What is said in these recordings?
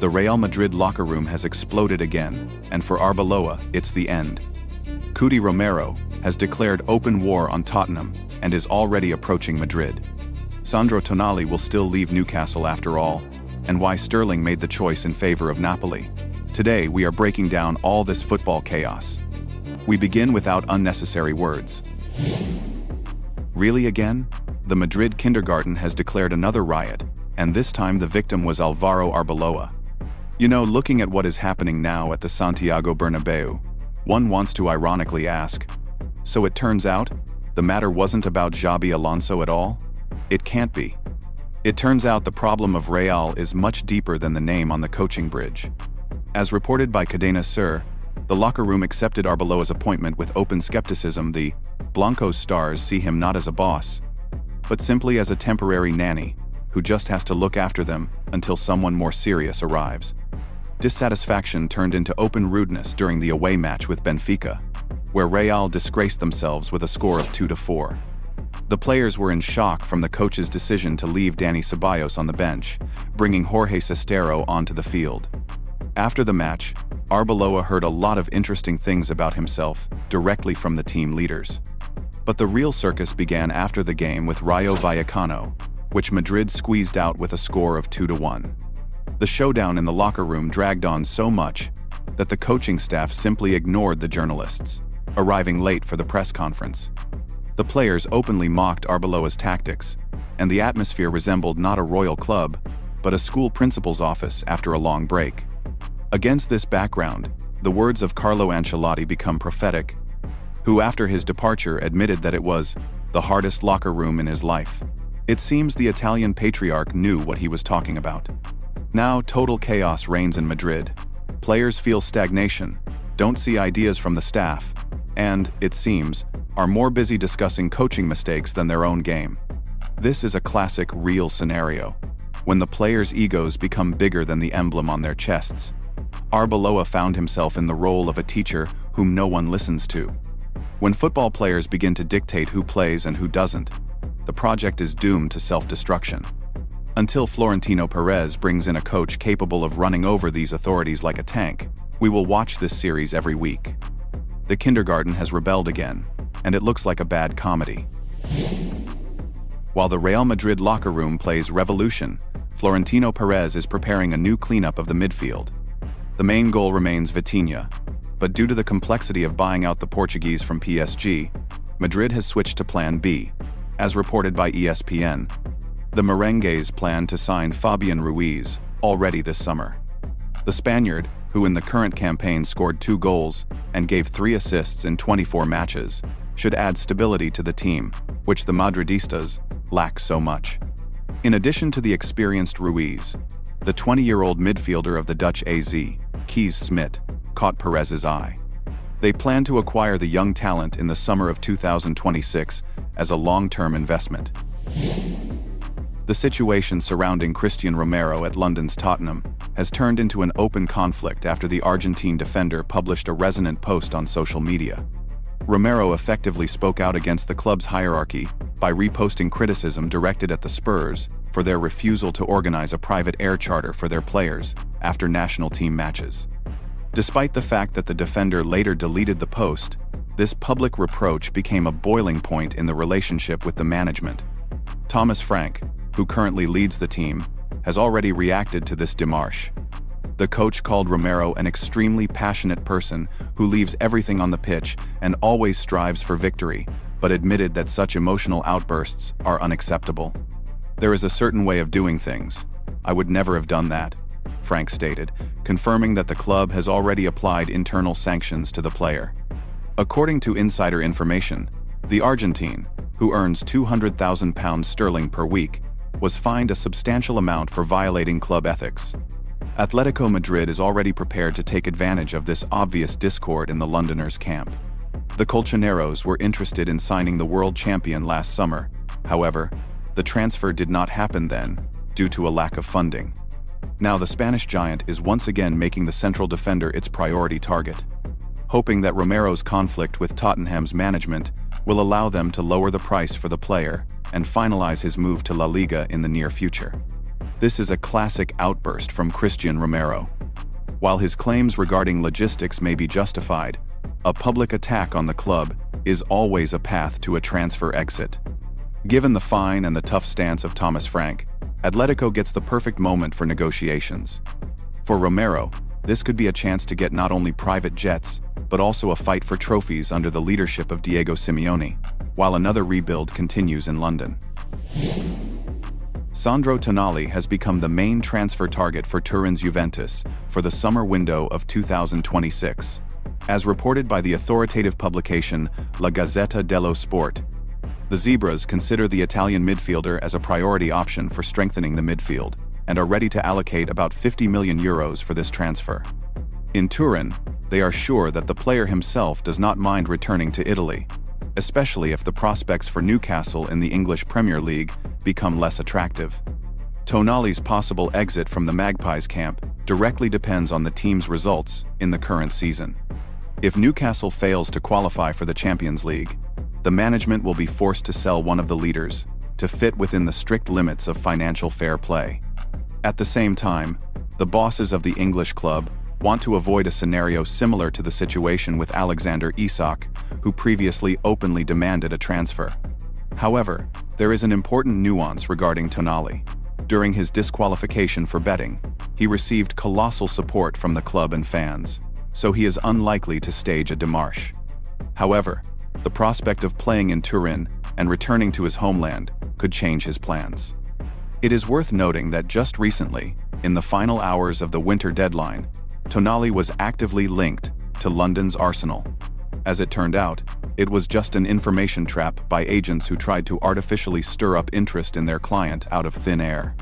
The Real Madrid locker room has exploded again, and for Arbeloa, it's the end. Cuti Romero has declared open war on Tottenham and is already approaching Madrid. Sandro Tonali will still leave Newcastle after all, and why Sterling made the choice in favor of Napoli. Today, we are breaking down all this football chaos. We begin without unnecessary words. Really again? The Madrid kindergarten has declared another riot, and this time the victim was Alvaro Arbeloa. You know, looking at what is happening now at the Santiago Bernabeu, one wants to ironically ask, so it turns out, the matter wasn't about Xabi Alonso at all? It can't be. It turns out the problem of Real is much deeper than the name on the coaching bridge. As reported by Cadena Ser, the locker room accepted Arbeloa's appointment with open skepticism. The Blancos stars see him not as a boss, but simply as a temporary nanny who just has to look after them until someone more serious arrives. Dissatisfaction turned into open rudeness during the away match with Benfica, where Real disgraced themselves with a score of 2-4. The players were in shock from the coach's decision to leave Dani Ceballos on the bench, bringing Jorge Sestero onto the field. After the match, Arbeloa heard a lot of interesting things about himself directly from the team leaders. But the real circus began after the game with Rayo Vallecano, which Madrid squeezed out with a score of 2-1. The showdown in the locker room dragged on so much that the coaching staff simply ignored the journalists, arriving late for the press conference. The players openly mocked Arbeloa's tactics, and the atmosphere resembled not a royal club, but a school principal's office after a long break. Against this background, the words of Carlo Ancelotti become prophetic, who after his departure admitted that it was the hardest locker room in his life. It seems the Italian patriarch knew what he was talking about. Now total chaos reigns in Madrid. Players feel stagnation, don't see ideas from the staff, and, it seems, are more busy discussing coaching mistakes than their own game. This is a classic real scenario, when the players' egos become bigger than the emblem on their chests. Arbeloa found himself in the role of a teacher whom no one listens to. When football players begin to dictate who plays and who doesn't, the project is doomed to self-destruction. Until Florentino Perez brings in a coach capable of running over these authorities like a tank, we will watch this series every week. The kindergarten has rebelled again, and it looks like a bad comedy. While the Real Madrid locker room plays revolution, Florentino Perez is preparing a new cleanup of the midfield. The main goal remains Vitinha, but due to the complexity of buying out the Portuguese from PSG, Madrid has switched to Plan B. As reported by ESPN, the Merengues plan to sign Fabian Ruiz already this summer. The Spaniard, who in the current campaign scored 2 goals and gave 3 assists in 24 matches, should add stability to the team, which the Madridistas lack so much. In addition to the experienced Ruiz, the 20-year-old midfielder of the Dutch AZ, Smit, caught Perez's eye. They plan to acquire the young talent in the summer of 2026 as a long-term investment. The situation surrounding Cuti Romero at London's Tottenham has turned into an open conflict after the Argentine defender published a resonant post on social media. Romero effectively spoke out against the club's hierarchy by reposting criticism directed at the Spurs for their refusal to organize a private air charter for their players after national team matches. Despite the fact that the defender later deleted the post, this public reproach became a boiling point in the relationship with the management. Thomas Frank, who currently leads the team, has already reacted to this démarche. The coach called Romero an extremely passionate person who leaves everything on the pitch and always strives for victory, but admitted that such emotional outbursts are unacceptable. "There is a certain way of doing things. I would never have done that," Frank stated, confirming that the club has already applied internal sanctions to the player. According to insider information, the Argentine, who earns £200,000 sterling per week, was fined a substantial amount for violating club ethics. Atletico Madrid is already prepared to take advantage of this obvious discord in the Londoners' camp. The Colchoneros were interested in signing the world champion last summer. However, the transfer did not happen then, due to a lack of funding. Now the Spanish giant is once again making the central defender its priority target, hoping that Romero's conflict with Tottenham's management will allow them to lower the price for the player and finalize his move to La Liga in the near future. This is a classic outburst from Cuti Romero. While his claims regarding logistics may be justified, a public attack on the club is always a path to a transfer exit. Given the fine and the tough stance of Thomas Frank, Atletico gets the perfect moment for negotiations. For Romero, this could be a chance to get not only private jets, but also a fight for trophies under the leadership of Diego Simeone, while another rebuild continues in London. Sandro Tonali has become the main transfer target for Turin's Juventus for the summer window of 2026. As reported by the authoritative publication La Gazzetta dello Sport, the Zebras consider the Italian midfielder as a priority option for strengthening the midfield and are ready to allocate about €50 million for this transfer. In Turin, they are sure that the player himself does not mind returning to Italy, especially if the prospects for Newcastle in the English Premier League become less attractive. Tonali's possible exit from the Magpies camp directly depends on the team's results in the current season. If Newcastle fails to qualify for the Champions League, the management will be forced to sell one of the leaders to fit within the strict limits of financial fair play. At the same time, the bosses of the English club want to avoid a scenario similar to the situation with Alexander Isak, who previously openly demanded a transfer. However, there is an important nuance regarding Tonali. During his disqualification for betting, he received colossal support from the club and fans, so he is unlikely to stage a démarche. However, the prospect of playing in Turin and returning to his homeland could change his plans. It is worth noting that just recently, in the final hours of the winter deadline, Tonali was actively linked to London's Arsenal. As it turned out, it was just an information trap by agents who tried to artificially stir up interest in their client out of thin air.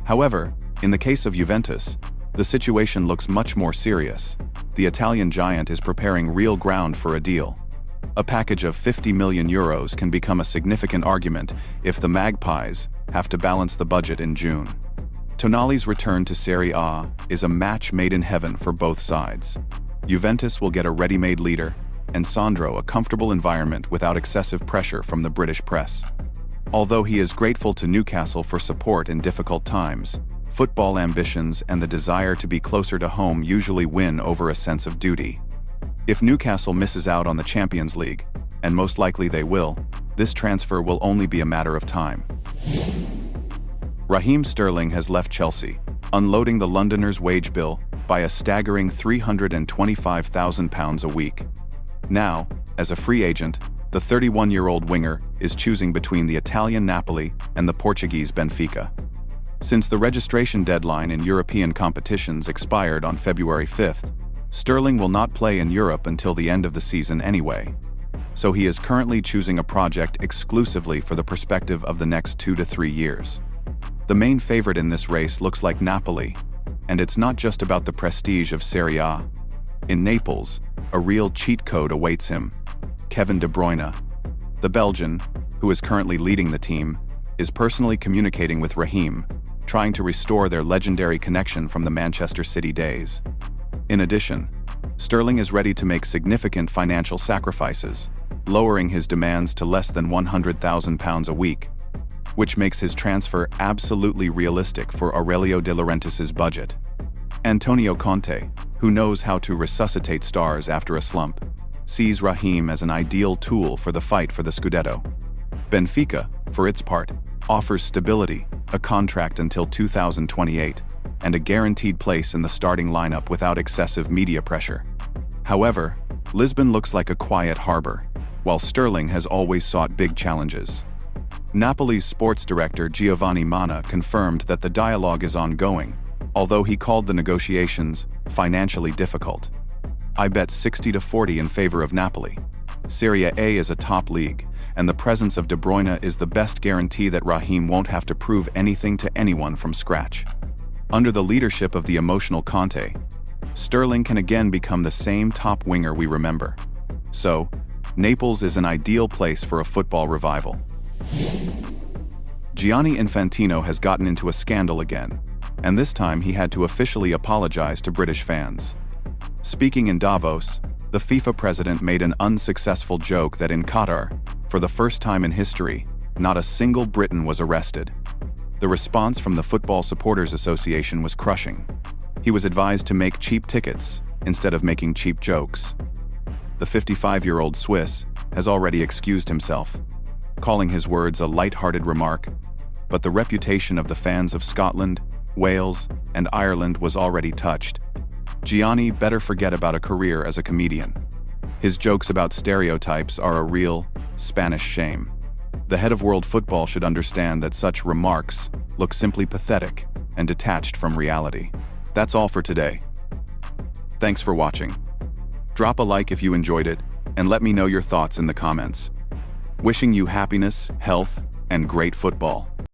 However, in the case of Juventus, the situation looks much more serious. The Italian giant is preparing real ground for a deal. A package of €50 million can become a significant argument if the Magpies have to balance the budget in June. Tonali's return to Serie A is a match made in heaven for both sides. Juventus will get a ready-made leader, and Sandro a comfortable environment without excessive pressure from the British press. Although he is grateful to Newcastle for support in difficult times, football ambitions and the desire to be closer to home usually win over a sense of duty. If Newcastle misses out on the Champions League, and most likely they will, this transfer will only be a matter of time. Raheem Sterling has left Chelsea, unloading the Londoners' wage bill by a staggering £325,000 a week. Now, as a free agent, the 31-year-old winger is choosing between the Italian Napoli and the Portuguese Benfica. Since the registration deadline in European competitions expired on February 5th, Sterling will not play in Europe until the end of the season anyway, so he is currently choosing a project exclusively for the perspective of the next 2 to 3 years. The main favorite in this race looks like Napoli, and it's not just about the prestige of Serie A. In Naples, a real cheat code awaits him. Kevin De Bruyne, the Belgian, who is currently leading the team, is personally communicating with Raheem, trying to restore their legendary connection from the Manchester City days. In addition, Sterling is ready to make significant financial sacrifices, lowering his demands to less than £100,000 a week, which makes his transfer absolutely realistic for Aurelio De Laurentiis' budget. Antonio Conte, who knows how to resuscitate stars after a slump, sees Raheem as an ideal tool for the fight for the Scudetto. Benfica, for its part, offers stability, a contract until 2028, and a guaranteed place in the starting lineup without excessive media pressure. However, Lisbon looks like a quiet harbor, while Sterling has always sought big challenges. Napoli's sports director Giovanni Manna confirmed that the dialogue is ongoing, although he called the negotiations financially difficult. I bet 60-40 in favor of Napoli. Serie A is a top league, and the presence of De Bruyne is the best guarantee that Raheem won't have to prove anything to anyone from scratch. Under the leadership of the emotional Conte, Sterling can again become the same top winger we remember. So, Naples is an ideal place for a football revival. Gianni Infantino has gotten into a scandal again, and this time he had to officially apologize to British fans. Speaking in Davos, the FIFA president made an unsuccessful joke that in Qatar, for the first time in history, not a single Briton was arrested. The response from the Football Supporters Association was crushing. He was advised to make cheap tickets instead of making cheap jokes. The 55-year-old Swiss has already excused himself, calling his words a light-hearted remark, but the reputation of the fans of Scotland, Wales, and Ireland was already touched. Gianni better forget about a career as a comedian. His jokes about stereotypes are a real Spanish shame. The head of world football should understand that such remarks look simply pathetic and detached from reality. That's all for today. Thanks for watching. Drop a like if you enjoyed it, and let me know your thoughts in the comments. Wishing you happiness, health, and great football.